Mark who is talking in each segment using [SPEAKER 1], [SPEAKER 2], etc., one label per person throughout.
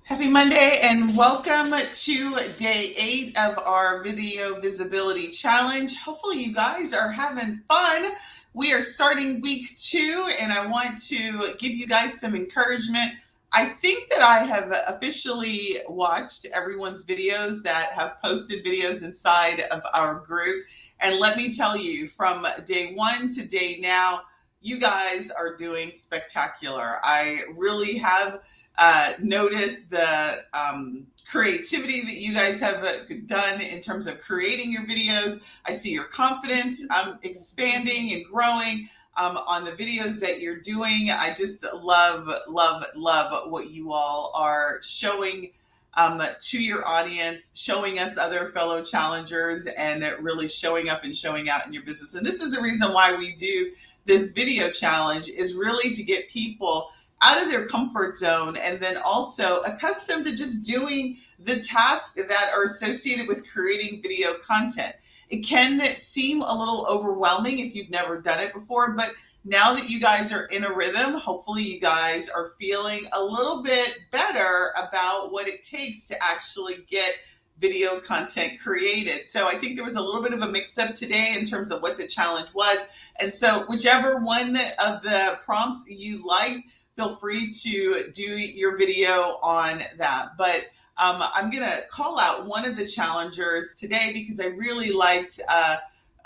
[SPEAKER 1] Happy Monday and welcome to day 8 of our video visibility challenge. Hopefully you guys are having fun. We are starting week 2 and I want to give you guys some encouragement. I think that I have officially watched everyone's videos that have posted videos inside of our group. And let me tell you, from day 1 to day now, you guys are doing spectacular. I really have notice the creativity that you guys have done in terms of creating your videos. I see your confidence expanding and growing on the videos that you're doing. I just love what you all are showing to your audience, showing us other fellow challengers, and really showing up and showing out in your business. And this is the reason why we do this video challenge, is really to get people out of their comfort zone and then also accustomed to just doing the tasks that are associated with creating video content. It can seem a little overwhelming if you've never done it before, but now that you guys are in a rhythm, hopefully you guys are feeling a little bit better about what it takes to actually get video content created. So I think there was a little bit of a mix-up today in terms of what the challenge was. And so whichever one of the prompts you liked, feel free to do your video on that. But I'm going to call out one of the challengers today because I really liked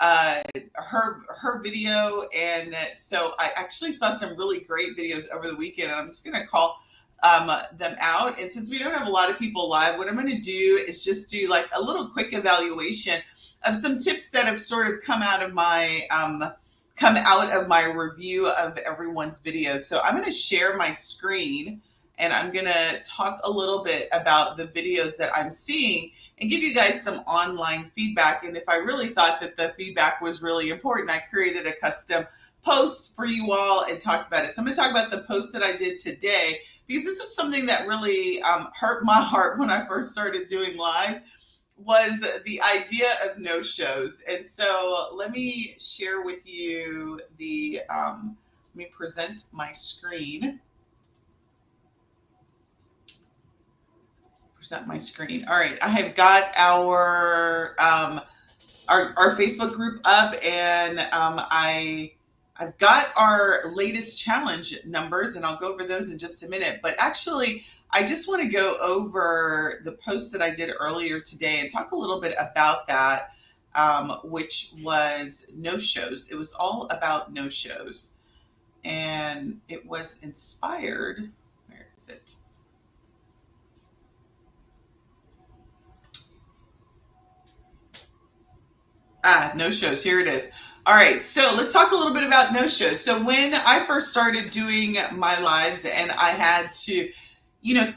[SPEAKER 1] her video. And so I actually saw some really great videos over the weekend, and I'm just going to call them out. And since we don't have a lot of people live, what I'm going to do is just do like a little quick evaluation of some tips that have sort of come out of my review of everyone's videos. So I'm going to share my screen and I'm going to talk a little bit about the videos that I'm seeing and give you guys some online feedback. And if I really thought that the feedback was really important, I created a custom post for you all and talked about it. So I'm going to talk about the post that I did today, because this was something that really hurt my heart when I first started doing live, was the idea of no-shows. And so let me share with you the, let me present my screen. Present my screen. All right, I have got our Facebook group up, and I've got our latest challenge numbers, and I'll go over those in just a minute. But actually, I just want to go over the post that I did earlier today and talk a little bit about that, which was no-shows. It was all about no-shows, and it was inspired. Where is it? No-shows. Here it is. All right, so let's talk a little bit about no-shows. So when I first started doing my lives and I had to,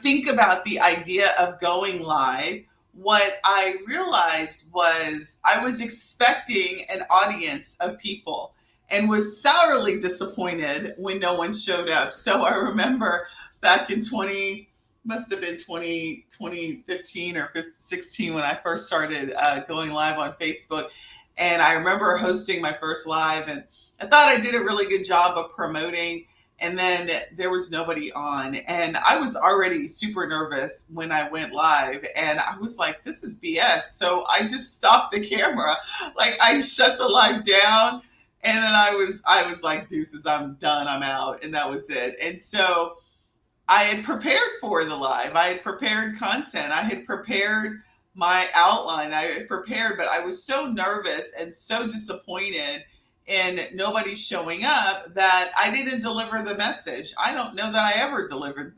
[SPEAKER 1] think about the idea of going live, what I realized was I was expecting an audience of people and was sourly disappointed when no one showed up. So I remember back in 2015 or 16 when I first started going live on Facebook. And I remember hosting my first live, and I thought I did a really good job of promoting, and then there was nobody on. And I was already super nervous when I went live, and I was like, this is BS. So I just stopped the camera. Like, I shut the live down, and then I was like, deuces, I'm done, I'm out. And that was it. And so I had prepared for the live. I had prepared content. I had prepared my outline. I had prepared, but I was so nervous and so disappointed in nobody showing up that I didn't deliver the message. I don't know that I ever delivered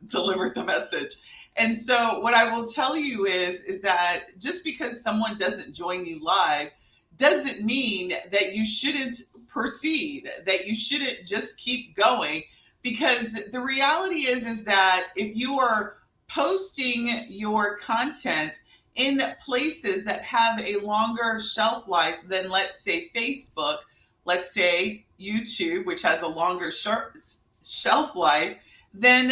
[SPEAKER 1] the message. And so what I will tell you is that just because someone doesn't join you live doesn't mean that you shouldn't proceed, that you shouldn't just keep going, because the reality is that if you are posting your content in places that have a longer shelf life than, let's say, Facebook, let's say YouTube, which has a longer shelf life, then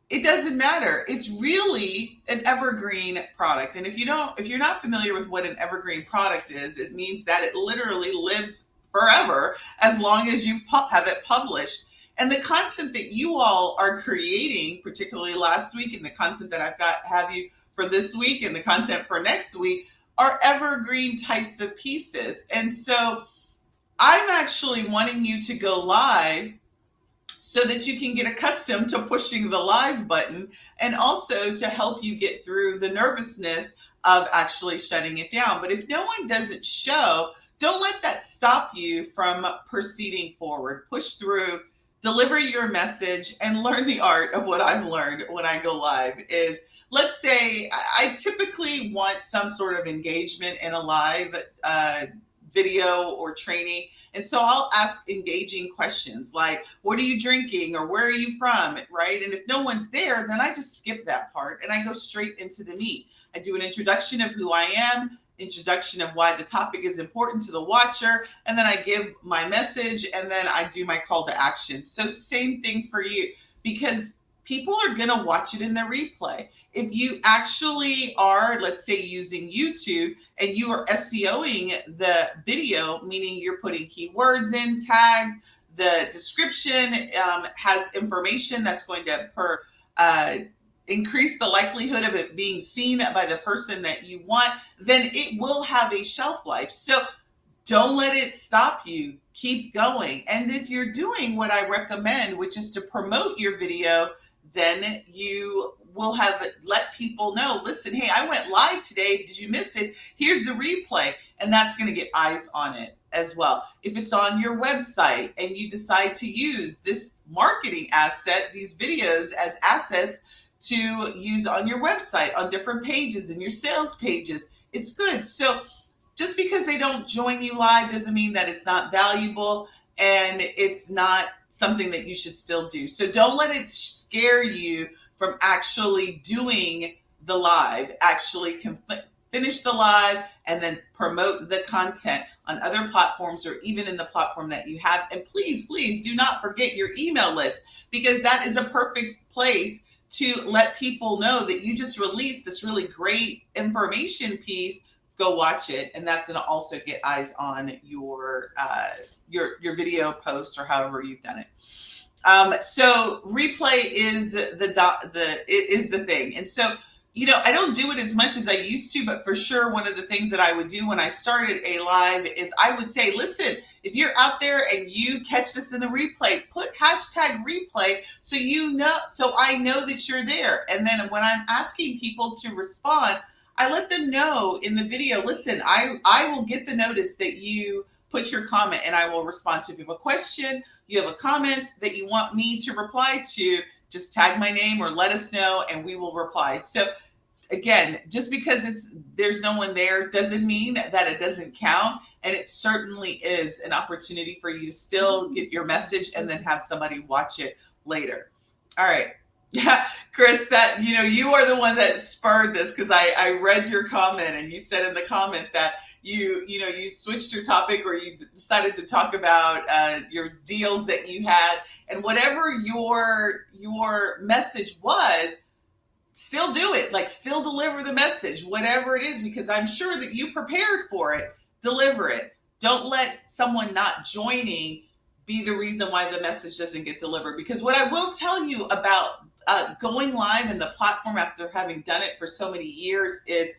[SPEAKER 1] it doesn't matter. It's really an evergreen product. And if you're not familiar with what an evergreen product is, it means that it literally lives forever as long as you have it published. And the content that you all are creating, particularly last week, and the content that have you for this week and the content for next week, are evergreen types of pieces. And so I'm actually wanting you to go live so that you can get accustomed to pushing the live button, and also to help you get through the nervousness of actually shutting it down. But if no one doesn't show, don't let that stop you from proceeding forward. Push through, deliver your message, and learn the art of what I've learned when I go live is, let's say I typically want some sort of engagement in a live video or training. And so I'll ask engaging questions like, what are you drinking, or where are you from, right? And if no one's there, then I just skip that part and I go straight into the meat. I do an introduction of who I am, introduction of why the topic is important to the watcher, and then I give my message, and then I do my call to action. So same thing for you, because people are going to watch it in the replay. If you actually are, let's say, using YouTube and you are SEOing the video, meaning you're putting keywords in, tags, the description has information that's going to increase the likelihood of it being seen by the person that you want, then it will have a shelf life. So don't let it stop you. Keep going. And if you're doing what I recommend, which is to promote your video, then you will have let people know, listen, hey, I went live today. Did you miss it? Here's the replay. And that's going to get eyes on it as well. If it's on your website and you decide to use this marketing asset, these videos as assets to use on your website, on different pages and your sales pages, it's good. So just because they don't join you live doesn't mean that it's not valuable and it's not something that you should still do. So don't let it scare you from actually doing the live. Actually finish the live and then promote the content on other platforms or even in the platform that you have. And please, please do not forget your email list, because that is a perfect place to let people know that you just released this really great information piece. Go watch it, and that's going to also get eyes on your video post or however you've done it. So replay is the thing. And so, I don't do it as much as I used to, but for sure, one of the things that I would do when I started a live is I would say, listen, if you're out there and you catch this in the replay, put hashtag replay so I know that you're there. And then when I'm asking people to respond, I let them know in the video, listen, I will get the notice that you put your comment and I will respond. So if you have a question, you have a comment that you want me to reply to, just tag my name or let us know and we will reply. So again, just because there's no one there doesn't mean that it doesn't count. And it certainly is an opportunity for you to still get your message and then have somebody watch it later. All right. Yeah, Chris, that, you are the one that spurred this, because I read your comment and you said in the comment that you switched your topic, or you decided to talk about your deals that you had, and whatever your message was, still do it, like still deliver the message, whatever it is, because I'm sure that you prepared for it. Deliver it. Don't let someone not joining be the reason why the message doesn't get delivered. Because what I will tell you about going live in the platform after having done it for so many years is,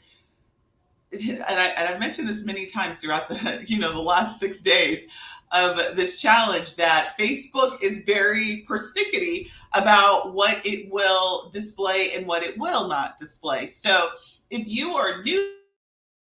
[SPEAKER 1] and I've mentioned this many times throughout the last 6 days of this challenge, that Facebook is very persnickety about what it will display and what it will not display. So if you are new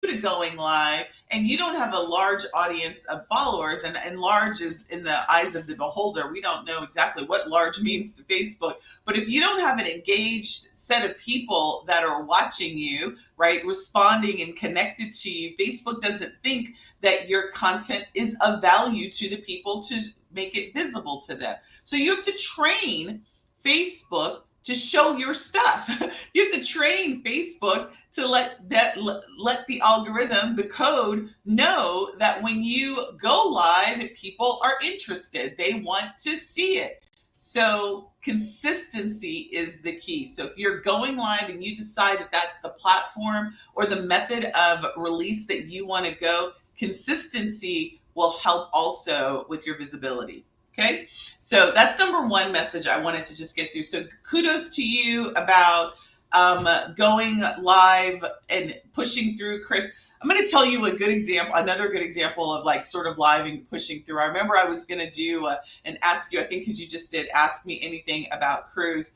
[SPEAKER 1] to going live and you don't have a large audience of followers, and large is in the eyes of the beholder, we don't know exactly what large means to Facebook, but if you don't have an engaged set of people that are watching you, right, responding and connected to you, Facebook doesn't think that your content is of value to the people to make it visible to them. So you have to train Facebook to show your stuff. You have to train Facebook to let the algorithm, the code, know that when you go live, people are interested. They want to see it. So consistency is the key. So if you're going live and you decide that that's the platform or the method of release that you want to go, consistency will help also with your visibility. Okay, so that's number one message I wanted to just get through. So kudos to you about going live and pushing through, Chris. I'm going to tell you a good example, another good example of like sort of live and pushing through. I remember I was going to do and ask you, I think because you just did ask me anything about cruise.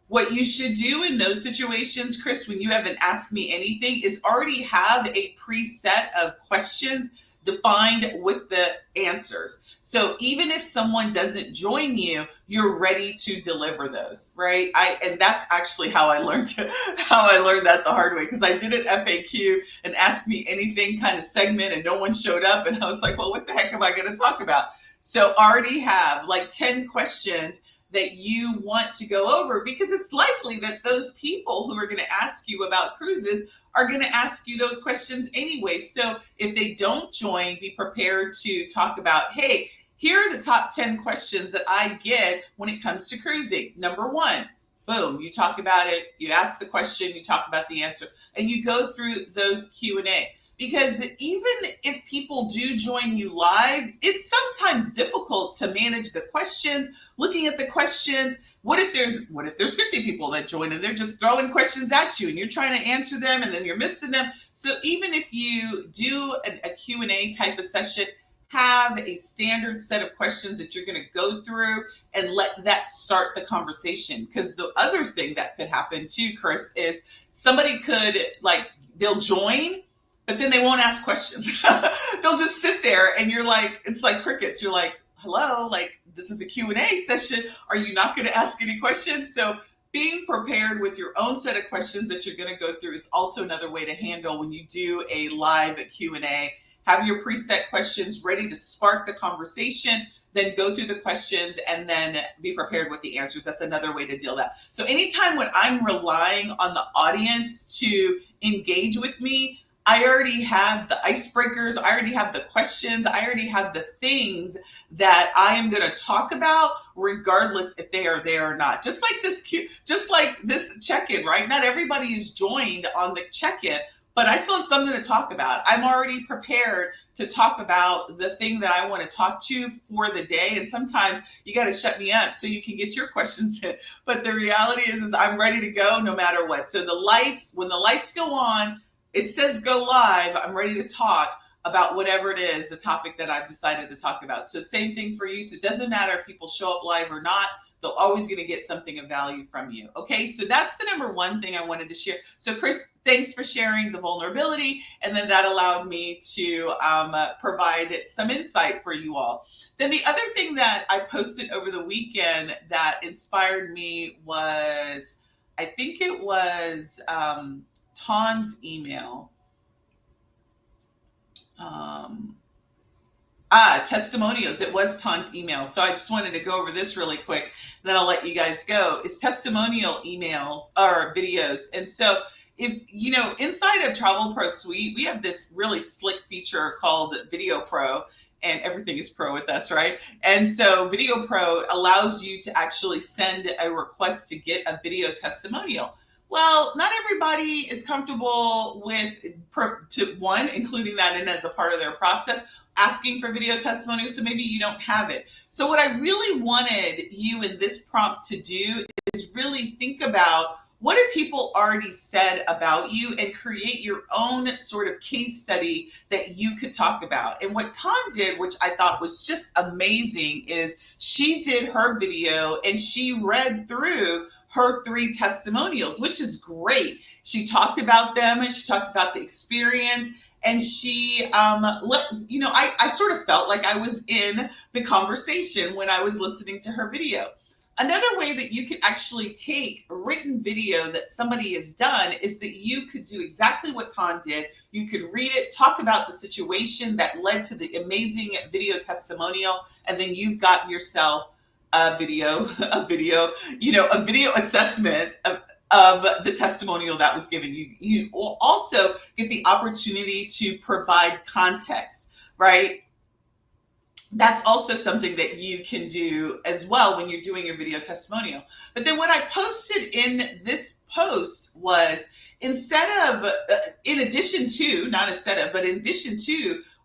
[SPEAKER 1] What you should do in those situations, Chris, when you have an ask me anything, is already have a preset of questions defined with the answers. So even if someone doesn't join you, you're ready to deliver those, right? And that's actually how I learned that the hard way, because I did an FAQ and ask me anything kind of segment and no one showed up, and I was like, well, what the heck am I going to talk about? So already have like 10 questions that you want to go over, because it's likely that those people who are going to ask you about cruises are going to ask you those questions anyway. So if they don't join, be prepared to talk about, hey, here are the top 10 questions that I get when it comes to cruising. Number one, boom, you talk about it, you ask the question, you talk about the answer, and you go through those Q&A. Because even if people do join you live, it's sometimes difficult to manage the questions, looking at the questions. What if there's 50 people that join and they're just throwing questions at you and you're trying to answer them and then you're missing them? So even if you do a Q&A type of session, have a standard set of questions that you're going to go through and let that start the conversation. Because the other thing that could happen too, Chris, is somebody could, like, they'll join, but then they won't ask questions. They'll just sit there and you're like, it's like crickets. You're like, hello, like this is a Q&A session. Are you not going to ask any questions? So being prepared with your own set of questions that you're going to go through is also another way to handle when you do a live Q&A. Have your preset questions ready to spark the conversation, then go through the questions and then be prepared with the answers. That's another way to deal with that. So anytime when I'm relying on the audience to engage with me, I already have the icebreakers, I already have the questions, I already have the things that I am going to talk about regardless if they are there or not. Just like this check-in, right? Not everybody is joined on the check-in, but I still have something to talk about. I'm already prepared to talk about the thing that I want to talk to for the day. And sometimes you got to shut me up so you can get your questions in. But the reality is I'm ready to go no matter what. So when the lights go on, it says go live, I'm ready to talk about whatever it is, the topic that I've decided to talk about. So same thing for you. So it doesn't matter if people show up live or not, they're always going to get something of value from you. Okay, so that's the number one thing I wanted to share. So Chris, thanks for sharing the vulnerability. And then that allowed me to provide some insight for you all. Then the other thing that I posted over the weekend that inspired me was, I think it was Ton's email. Testimonials. It was Ton's email. So I just wanted to go over this really quick. Then I'll let you guys go. It's testimonial emails or videos. And so if, inside of Travel Pro Suite, we have this really slick feature called Video Pro. And everything is pro with us, right? And so Video Pro allows you to actually send a request to get a video testimonial. Well, not everybody is comfortable with, including that in as a part of their process, asking for video testimonials, so maybe you don't have it. So what I really wanted you in this prompt to do is really think about what have people already said about you and create your own sort of case study that you could talk about. And what Ton did, which I thought was just amazing, is she did her video and she read through her 3 testimonials, which is great. She talked about them and she talked about the experience, and she, I sort of felt like I was in the conversation when I was listening to her video. Another way that you could actually take a written video that somebody has done is that you could do exactly what Ton did. You could read it, talk about the situation that led to the amazing video testimonial, and then you've got yourself a video assessment of the testimonial that was given. You will also get the opportunity to provide context, right? That's also something that you can do as well when you're doing your video testimonial. But then what I posted in this post was, in addition to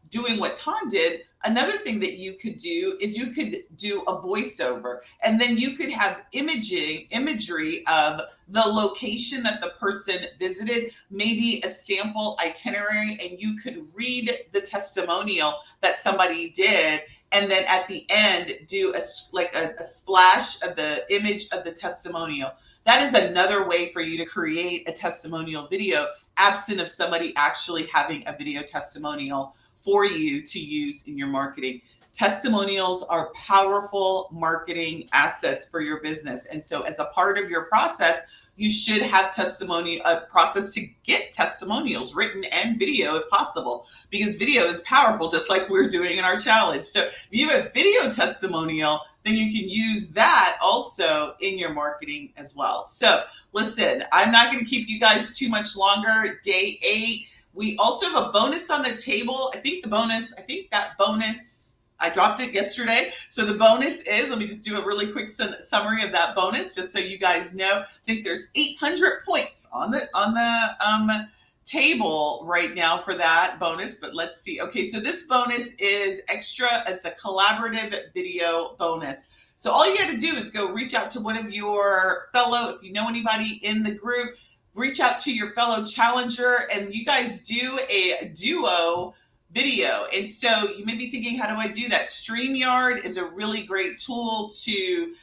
[SPEAKER 1] doing what Ton did, Another thing that you could do is you could do a voiceover, and then you could have imagery of the location that the person visited, maybe a sample itinerary, and you could read the testimonial that somebody did, and then at the end do a splash of the image of the testimonial. That is another way for you to create a testimonial video, absent of somebody actually having a video testimonial for you to use in your marketing. Testimonials are powerful marketing assets for your business. And so as a part of your process, you should have a process to get testimonials, written and video if possible, because video is powerful, just like we're doing in our challenge. So if you have a video testimonial, then you can use that also in your marketing as well. So listen, I'm not going to keep you guys too much longer. Day 8. We also have a bonus on the table. I think that bonus, I dropped it yesterday. So the bonus is, let me just do a really quick summary of that bonus, just so you guys know. I think there's 800 points on the table right now for that bonus, but let's see. Okay, so this bonus is extra. It's a collaborative video bonus. So all you got to do is go reach out to one of your fellow, if you know anybody in the group, reach out to your fellow challenger, and you guys do a duo video. And so you may be thinking, how do I do that? StreamYard is a really great tool to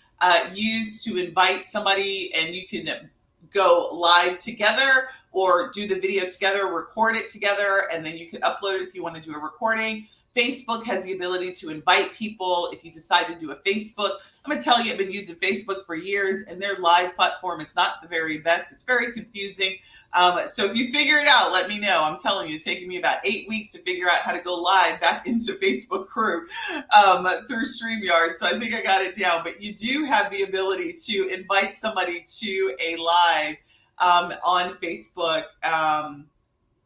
[SPEAKER 1] use to invite somebody, and you can go live together or do the video together, record it together, and then you can upload it if you want to do a recording. Facebook has the ability to invite people if you decide to do a Facebook. I'm going to tell you, I've been using Facebook for years, and their live platform is not the very best. It's very confusing. So if you figure it out, let me know. I'm telling you, it's taken me about 8 weeks to figure out how to go live back into Facebook crew through StreamYard. So I think I got it down. But you do have the ability to invite somebody to a live on Facebook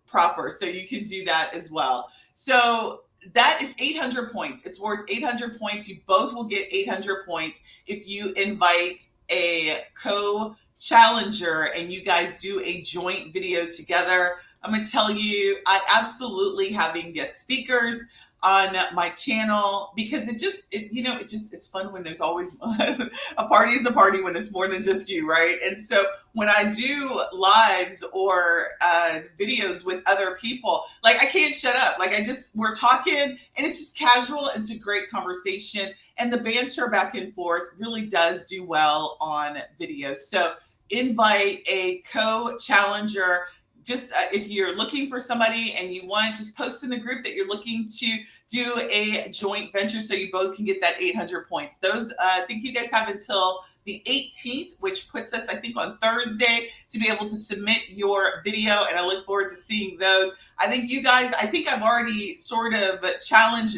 [SPEAKER 1] proper. So you can do that as well. So that is 800 points. It's worth 800 points. You both will get 800 points if you invite a co-challenger and you guys do a joint video together. I'm going to tell you, I absolutely having guest speakers on my channel, because it's fun when there's always a party is a party when it's more than just you, right? And so when I do lives or videos with other people, like, I can't shut up. Like, we're talking, and it's just casual. It's a great conversation, and the banter back and forth really does do well on video. So invite a co-challenger. Just if you're looking for somebody and you want, just post in the group that you're looking to do a joint venture so you both can get that 800 points. Those, I think you guys have until the 18th, which puts us, I think, on Thursday to be able to submit your video, and I look forward to seeing those. I think I've already sort of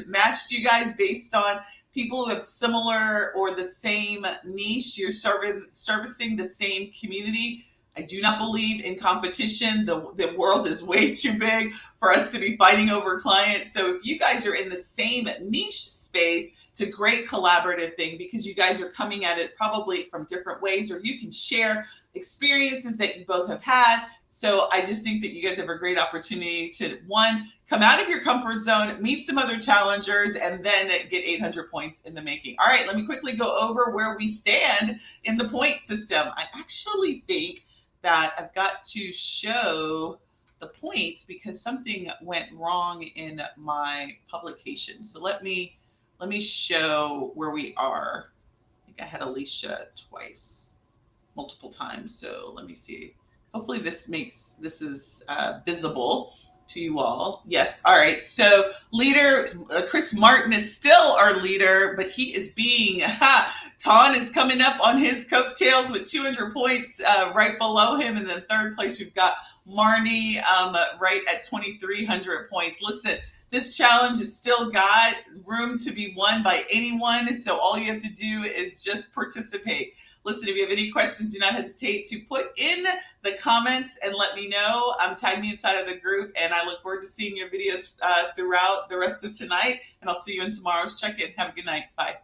[SPEAKER 1] matched you guys based on people who have similar or the same niche. You're servicing the same community. I do not believe in competition. The world is way too big for us to be fighting over clients. So if you guys are in the same niche space, it's a great collaborative thing, because you guys are coming at it probably from different ways, or you can share experiences that you both have had. So I just think that you guys have a great opportunity to, one, come out of your comfort zone, meet some other challengers, and then get 800 points in the making. All right, let me quickly go over where we stand in the point system. I actually think that I've got to show the points because something went wrong in my publication. So let me show where we are. I think I had Alicia multiple times. So let me see. Hopefully this is visible to you all. Yes. All right. So leader, Chris Martin is still our leader, but he is being, Ton is coming up on his coattails with 200 points right below him. And then third place, we've got Marnie right at 2,300 points. Listen, this challenge has still got room to be won by anyone. So all you have to do is just participate. Listen, if you have any questions, do not hesitate to put in the comments and let me know. Tag me inside of the group, and I look forward to seeing your videos throughout the rest of tonight. And I'll see you in tomorrow's check-in. Have a good night. Bye.